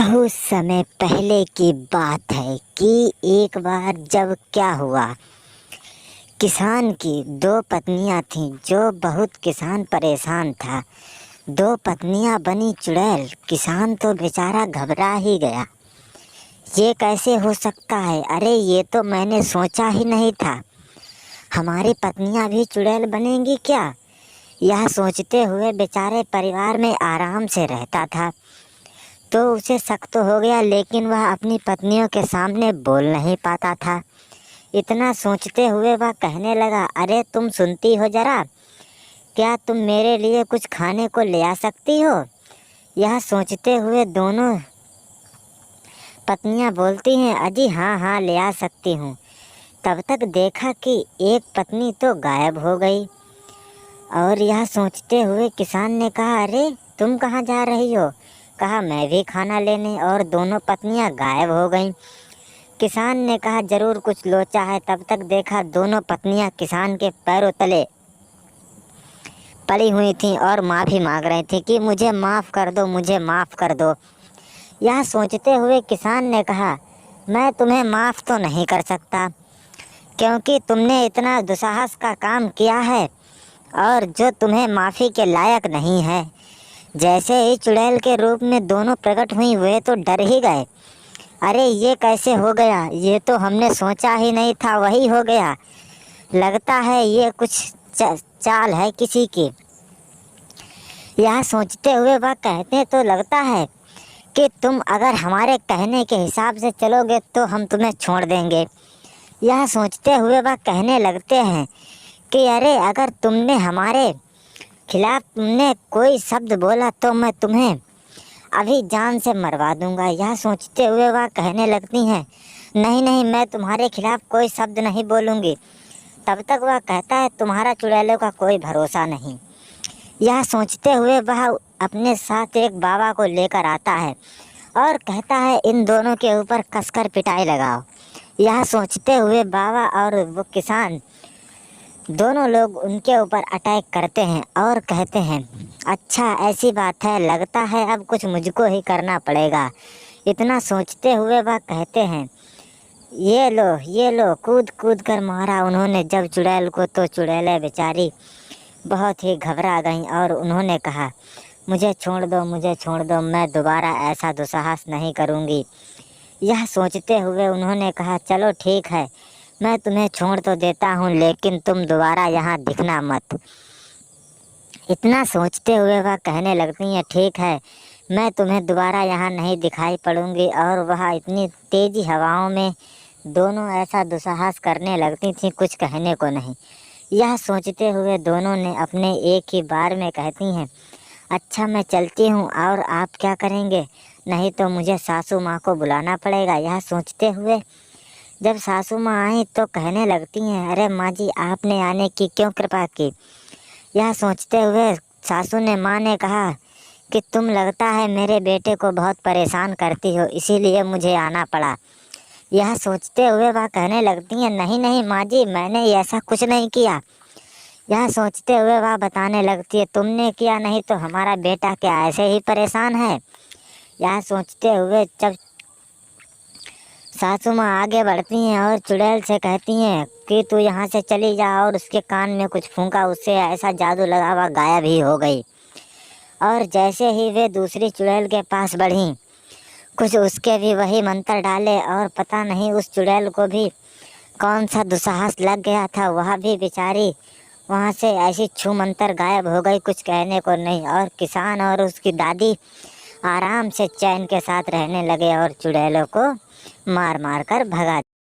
बहुत समय पहले की बात है कि एक बार जब क्या हुआ, किसान की दो पत्नियां थीं। जो बहुत किसान परेशान था। दो पत्नियां बनी चुड़ैल। किसान तो बेचारा घबरा ही गया। ये कैसे हो सकता है? अरे ये तो मैंने सोचा ही नहीं था। हमारी पत्नियां भी चुड़ैल बनेंगी क्या? यह सोचते हुए बेचारे परिवार में आराम से रहता था। तो उसे शक तो हो गया, लेकिन वह अपनी पत्नियों के सामने बोल नहीं पाता था। इतना सोचते हुए वह कहने लगा, अरे तुम सुनती हो जरा, क्या तुम मेरे लिए कुछ खाने को ले आ सकती हो? यह सोचते हुए दोनों पत्नियां बोलती हैं, अजी हाँ हाँ ले आ सकती हूँ। तब तक देखा कि एक पत्नी तो गायब हो गई। और यह सोचते हुए किसान ने कहा, अरे तुम कहाँ जा रही हो? कहा, मैं भी खाना लेने। और दोनों पत्नियां गायब हो गईं। किसान ने कहा, जरूर कुछ लोचा है। तब तक देखा दोनों पत्नियां किसान के पैरों तले पड़ी हुई थीं और माफ़ी मांग रही थीं कि मुझे माफ़ कर दो, मुझे माफ़ कर दो। यह सोचते हुए किसान ने कहा, मैं तुम्हें माफ़ तो नहीं कर सकता, क्योंकि तुमने इतना दुस्साहस का काम किया है और जो तुम्हें माफ़ी के लायक नहीं है। जैसे ही चुड़ैल के रूप में दोनों प्रकट हुई, वे तो डर ही गए। अरे ये कैसे हो गया? ये तो हमने सोचा ही नहीं था, वही हो गया। लगता है ये कुछ चाल है किसी की। यह सोचते हुए वह कहते तो लगता है कि तुम अगर हमारे कहने के हिसाब से चलोगे तो हम तुम्हें छोड़ देंगे। यह सोचते हुए वह कहने लगते हैं कि अरे अगर तुमने हमारे खिलाफ तुमने कोई शब्द बोला तो मैं तुम्हें अभी जान से मरवा दूंगा। यह सोचते हुए वह कहने लगती हैं, नहीं नहीं, मैं तुम्हारे खिलाफ कोई शब्द नहीं बोलूँगी। तब तक वह कहता है, तुम्हारा चुड़ैलों का कोई भरोसा नहीं। यह सोचते हुए वह अपने साथ एक बाबा को लेकर आता है और कहता है, इन दोनों के ऊपर कसकर पिटाई लगाओ। यह सोचते हुए बाबा और वो किसान दोनों लोग उनके ऊपर अटैक करते हैं और कहते हैं, अच्छा ऐसी बात है, लगता है अब कुछ मुझको ही करना पड़ेगा। इतना सोचते हुए वह कहते हैं, ये लो, कूद कूद कर मारा उन्होंने जब चुड़ैल को। तो चुड़ैलें बेचारी बहुत ही घबरा गईं और उन्होंने कहा, मुझे छोड़ दो, मुझे छोड़ दो, मैं दोबारा ऐसा दुस्साहस नहीं करूँगी। यह सोचते हुए उन्होंने कहा, चलो ठीक है, मैं तुम्हें छोड़ तो देता हूँ, लेकिन तुम दोबारा यहाँ दिखना मत। इतना सोचते हुए वह कहने लगती हैं, ठीक है, मैं तुम्हें दोबारा यहाँ नहीं दिखाई पड़ूंगी। और वह इतनी तेज़ी हवाओं में दोनों ऐसा दुस्साहस करने लगती थीं, कुछ कहने को नहीं। यह सोचते हुए दोनों ने अपने एक ही बार में कहती हैं, अच्छा मैं चलती हूँ, और आप क्या करेंगे? नहीं तो मुझे सासू माँ को बुलाना पड़ेगा। यह सोचते हुए जब सासू माँ आई तो कहने लगती हैं, अरे माँ जी, आपने आने की क्यों कृपा की? यह सोचते हुए सासू ने माँ ने कहा कि तुम लगता है मेरे बेटे को बहुत परेशान करती हो, इसीलिए मुझे आना पड़ा। यह सोचते हुए वह कहने लगती हैं, नहीं नहीं माँ जी, मैंने ऐसा कुछ नहीं किया। यह सोचते हुए वह बताने लगती है, तुमने किया नहीं तो हमारा बेटा क्या ऐसे ही परेशान है? यह सोचते हुए जब सासू माँ आगे बढ़ती हैं और चुड़ैल से कहती हैं कि तू यहाँ से चली जा, और उसके कान में कुछ फूंका, उससे ऐसा जादू लगा वह गायब ही हो गई। और जैसे ही वे दूसरी चुड़ैल के पास बढ़ीं, कुछ उसके भी वही मंत्र डाले, और पता नहीं उस चुड़ैल को भी कौन सा दुस्साहस लग गया था, वह भी बेचारी वहाँ से ऐसी छू मंतर गायब हो गई, कुछ कहने को नहीं। और किसान और उसकी दादी आराम से चैन के साथ रहने लगे और चुड़ैलों को मार मार कर भगा